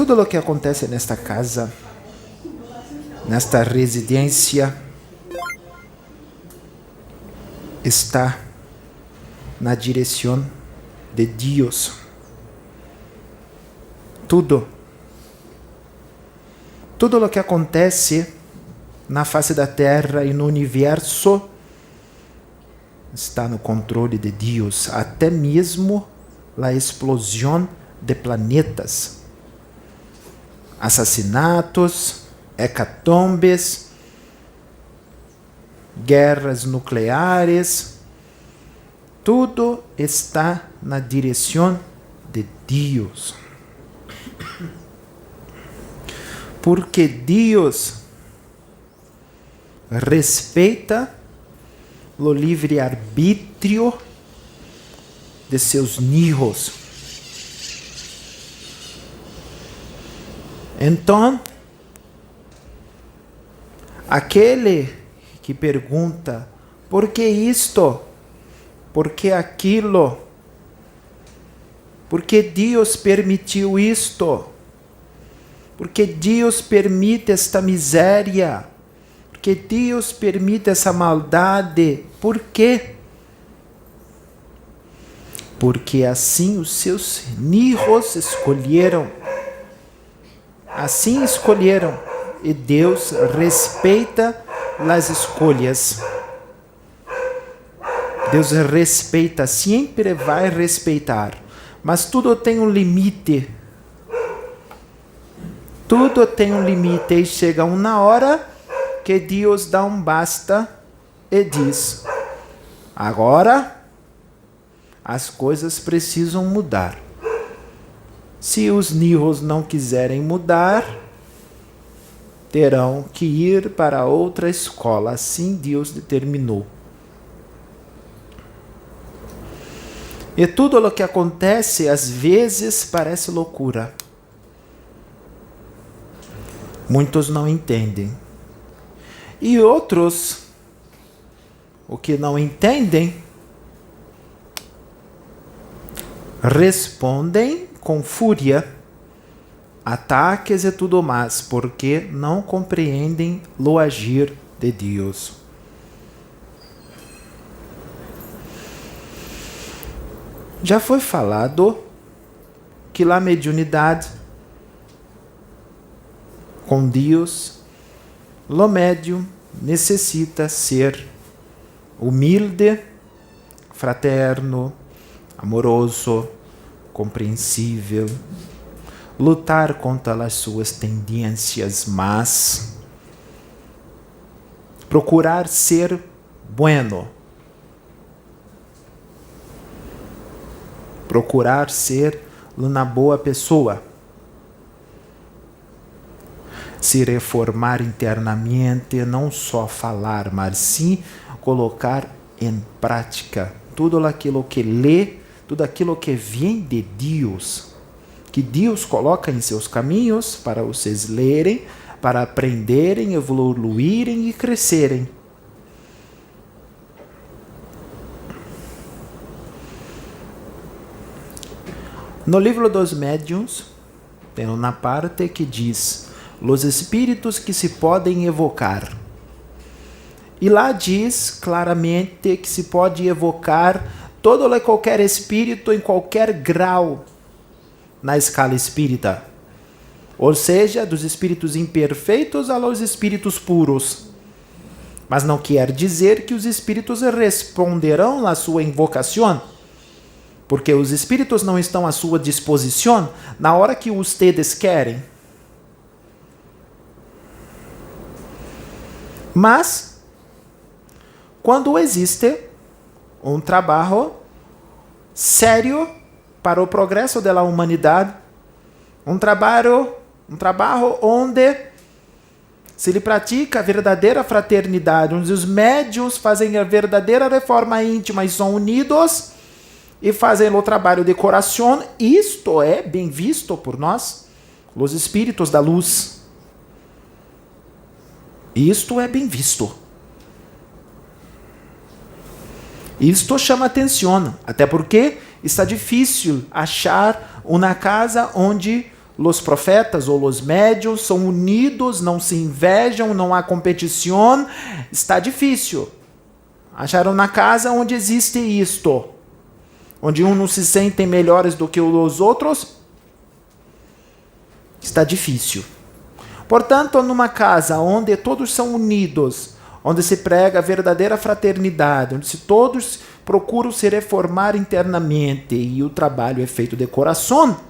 tudo o que acontece nesta casa, nesta residência, está na direção de Deus. Tudo o que acontece na face da terra e no universo está no controle de Deus, até mesmo a explosão de planetas, assassinatos, hecatombes, guerras nucleares, tudo está na direção de Deus. Porque Deus respeita o livre-arbítrio de seus filhos. Então, aquele que pergunta, por que isto? Por que aquilo? Por que Deus permitiu isto? Por que Deus permite esta miséria? Por que Deus permite essa maldade? Por quê? Porque assim os seus filhos escolheram. Assim escolheram. E Deus respeita as escolhas. Deus respeita, sempre vai respeitar. Mas tudo tem um limite. Tudo tem um limite e chega uma hora que Deus dá um basta e diz: agora as coisas precisam mudar. Se os filhos não quiserem mudar, terão que ir para outra escola. Assim Deus determinou. E tudo o que acontece às vezes parece loucura. Muitos não entendem. E outros, o que não entendem, respondem com fúria, ataques e tudo mais, porque não compreendem o agir de Deus. Já foi falado que a mediunidade com Deus, o médium necessita ser humilde, fraterno, amoroso, compreensível, lutar contra as suas tendências más, procurar ser bueno, procurar ser uma boa pessoa, se reformar internamente, não só falar, mas sim colocar em prática tudo aquilo que lê, tudo aquilo que vem de Deus, que Deus coloca em seus caminhos para vocês lerem, para aprenderem, evoluírem e crescerem. No livro dos médiuns, tem uma parte que diz os espíritos que se podem evocar. E lá diz claramente que se pode evocar todo e qualquer espírito em qualquer grau na escala espírita. Ou seja, dos espíritos imperfeitos aos espíritos puros. Mas não quer dizer que os espíritos responderão à sua invocação, porque os espíritos não estão à sua disposição na hora que vocês querem. Mas, quando existe um trabalho sério para o progresso da humanidade, um trabalho onde se lhe pratica a verdadeira fraternidade, onde os médiuns fazem a verdadeira reforma íntima e são unidos e fazem o trabalho de coração, isto é bem visto por nós, os espíritos da luz. Isto é bem visto. Isto chama atenção, até porque está difícil achar uma casa onde Os profetas ou os médios são unidos, não se invejam, não há competição. Está difícil. Acharam na casa onde existe isto, onde uns não se sentem melhores do que os outros. Está difícil. Portanto, numa casa onde todos são unidos, onde se prega a verdadeira fraternidade, onde todos procuram se reformar internamente e o trabalho é feito de coração,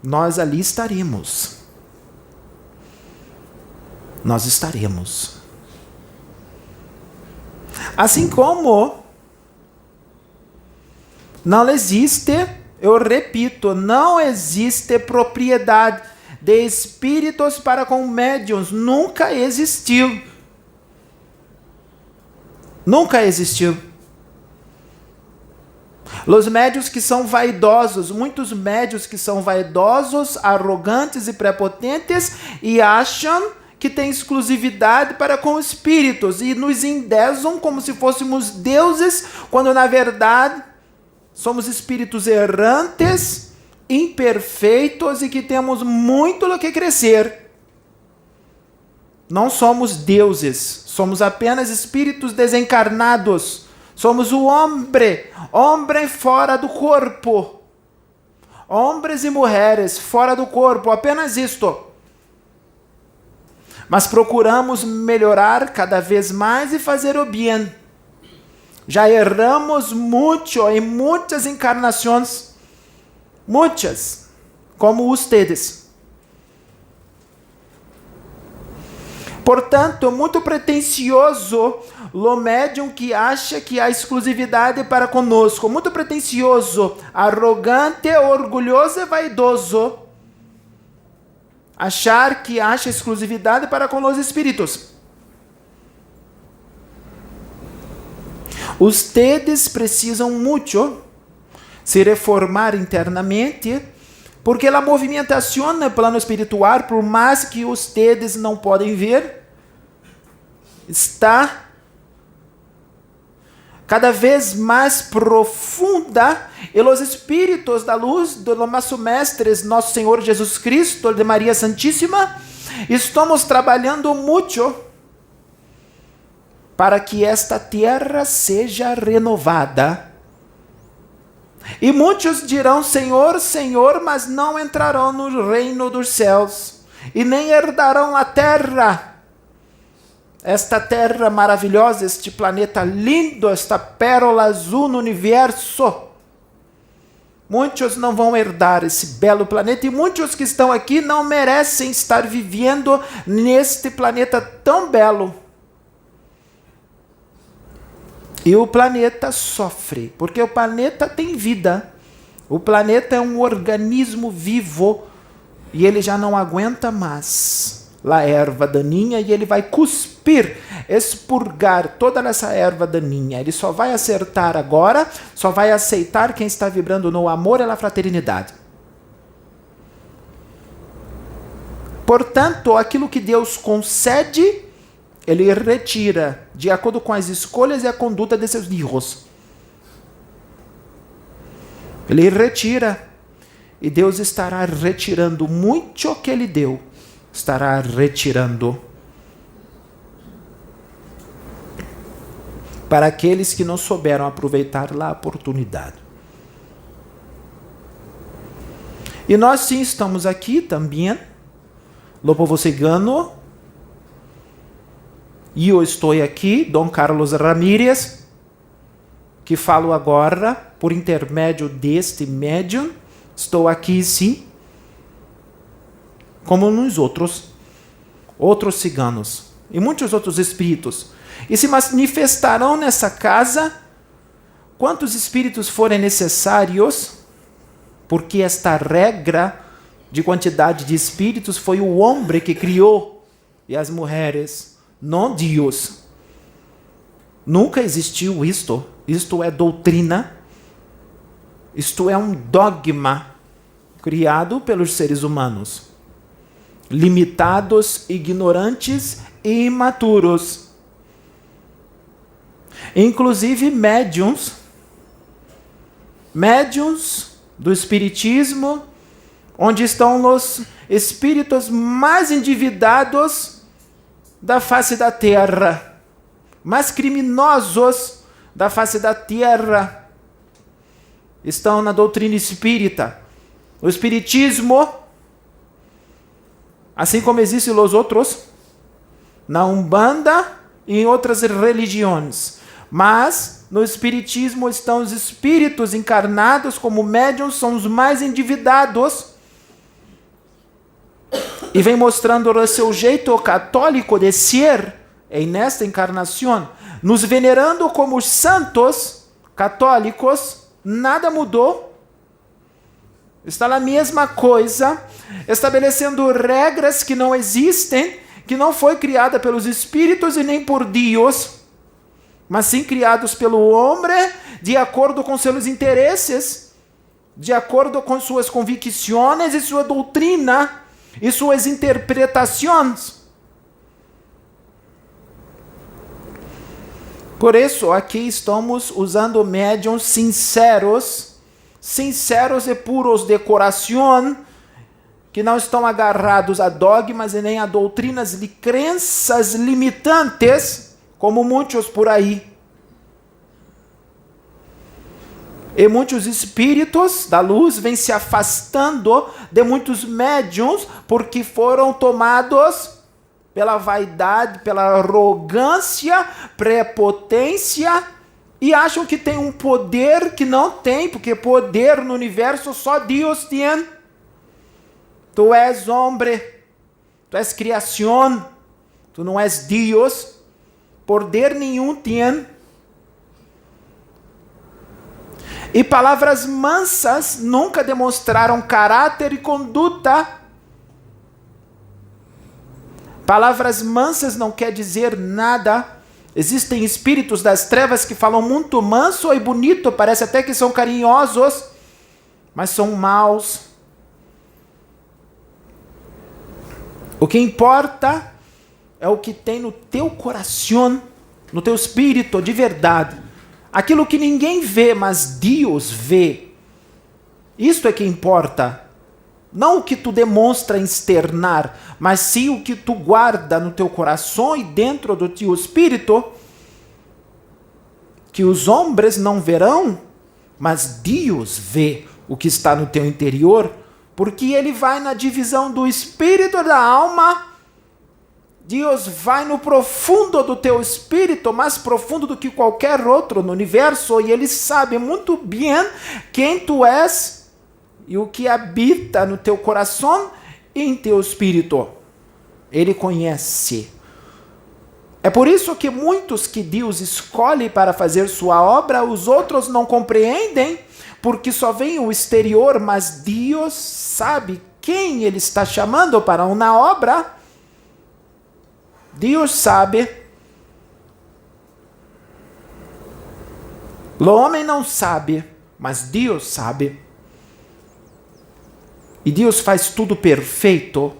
nós ali estaremos. Nós estaremos. Assim como não existe, eu repito, não existe propriedade de espíritos para com médiuns. Nunca existiu. Nunca existiu. Os médios que são vaidosos, muitos médios que são vaidosos, arrogantes e prepotentes e acham que tem exclusividade para com espíritos e nos endeusam como se fôssemos deuses, quando na verdade somos espíritos errantes, imperfeitos e que temos muito do que crescer. Não somos deuses, somos apenas espíritos desencarnados. Somos o homem fora do corpo. Homens e mulheres fora do corpo, apenas isto. Mas procuramos melhorar cada vez mais e fazer o bem. Já erramos muito em muitas encarnações. Muitas, como ustedes. Portanto, muito pretensioso o médium que acha que há exclusividade para conosco. Muito pretensioso, arrogante, orgulhoso e vaidoso. Achar que acha exclusividade para com os espíritos. Ustedes precisam muito se reformar internamente, porque a movimentação no plano espiritual, por mais que ustedes não podem ver, está cada vez mais profunda, e os espíritos da luz do nosso Mestre, nosso Senhor Jesus Cristo, de Maria Santíssima, estamos trabalhando muito para que esta terra seja renovada. E muitos dirão, Senhor, Senhor, mas não entrarão no reino dos céus, e nem herdarão a terra. Esta terra maravilhosa, este planeta lindo, esta pérola azul no universo. Muitos não vão herdar esse belo planeta, e muitos que estão aqui não merecem estar vivendo neste planeta tão belo. E o planeta sofre, porque o planeta tem vida. O planeta é um organismo vivo e ele já não aguenta mais a erva daninha e ele vai cuspir, expurgar toda essa erva daninha. Ele só vai acertar agora, só vai aceitar quem está vibrando no amor e na fraternidade. Portanto, aquilo que Deus concede, Ele retira, de acordo com as escolhas e a conduta de seus filhos. Ele retira. E Deus estará retirando muito que Ele deu. Estará retirando. Para aqueles que não souberam aproveitar a oportunidade. E nós sim estamos aqui também. O povo cigano. E eu estou aqui, Dom Carlos Ramírez, que falo agora por intermédio deste médium. Estou aqui, sim, como nos outros ciganos e muitos outros espíritos. E se manifestarão nessa casa quantos espíritos forem necessários, porque esta regra de quantidade de espíritos foi o homem que criou, e as mulheres, não Deus. Nunca existiu isto. Isto é doutrina. Isto é um dogma criado pelos seres humanos. Limitados, ignorantes e imaturos. Inclusive médiuns do espiritismo, onde estão os espíritos mais endividados da face da terra, mais criminosos da face da terra. Estão na doutrina espírita. O espiritismo, assim como existem os outros, na Umbanda e em outras religiões. Mas no espiritismo estão os espíritos encarnados como médiuns, são os mais endividados. E vem mostrando o seu jeito católico de ser em nesta encarnação, nos venerando como os santos católicos. Nada mudou. Está a mesma coisa, estabelecendo regras que não existem, que não foi criada pelos espíritos e nem por Deus, mas sim criados pelo homem, de acordo com seus interesses, de acordo com suas convicções e sua doutrina e suas interpretações. Por isso, aqui estamos usando médiuns sinceros e puros de coração, que não estão agarrados a dogmas e nem a doutrinas de crenças limitantes, como muitos por aí. E muitos espíritos da luz vêm se afastando de muitos médiuns porque foram tomados pela vaidade, pela arrogância, prepotência, e acham que tem um poder que não tem, porque poder no universo só Deus tem. Tu és homem, tu és criação, tu não és Deus, poder nenhum tem. E palavras mansas nunca demonstraram caráter e conduta. Palavras mansas não quer dizer nada. Existem espíritos das trevas que falam muito manso e bonito, parece até que são carinhosos, mas são maus. O que importa é o que tem no teu coração, no teu espírito de verdade. Aquilo que ninguém vê, mas Deus vê. Isto é que importa. Não o que tu demonstra externar, mas sim o que tu guarda no teu coração e dentro do teu espírito, que os homens não verão, mas Deus vê o que está no teu interior, porque Ele vai na divisão do espírito e da alma. Deus vai no profundo do teu espírito, mais profundo do que qualquer outro no universo, e Ele sabe muito bem quem tu és e o que habita no teu coração e em teu espírito. Ele conhece. É por isso que muitos que Deus escolhe para fazer sua obra, os outros não compreendem, porque só vem o exterior, mas Deus sabe quem Ele está chamando para uma obra. Deus sabe. O homem não sabe, mas Deus sabe. E Deus faz tudo perfeito.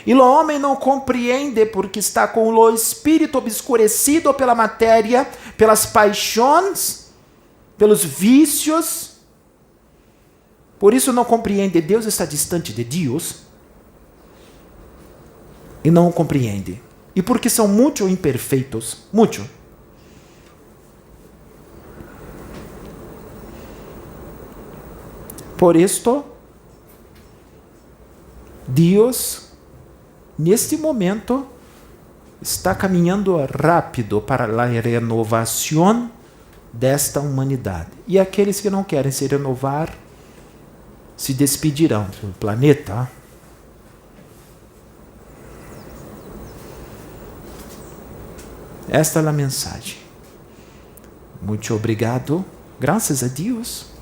E o homem não compreende porque está com o espírito obscurecido pela matéria, pelas paixões, pelos vícios. Por isso não compreende. Deus está distante de Deus. E não o compreende. E porque são muito imperfeitos. Muito. Por isto, Deus, neste momento, está caminhando rápido para a renovação desta humanidade. E aqueles que não querem se renovar, se despedirão do planeta. Esta é a mensagem. Muito obrigado. Graças a Deus.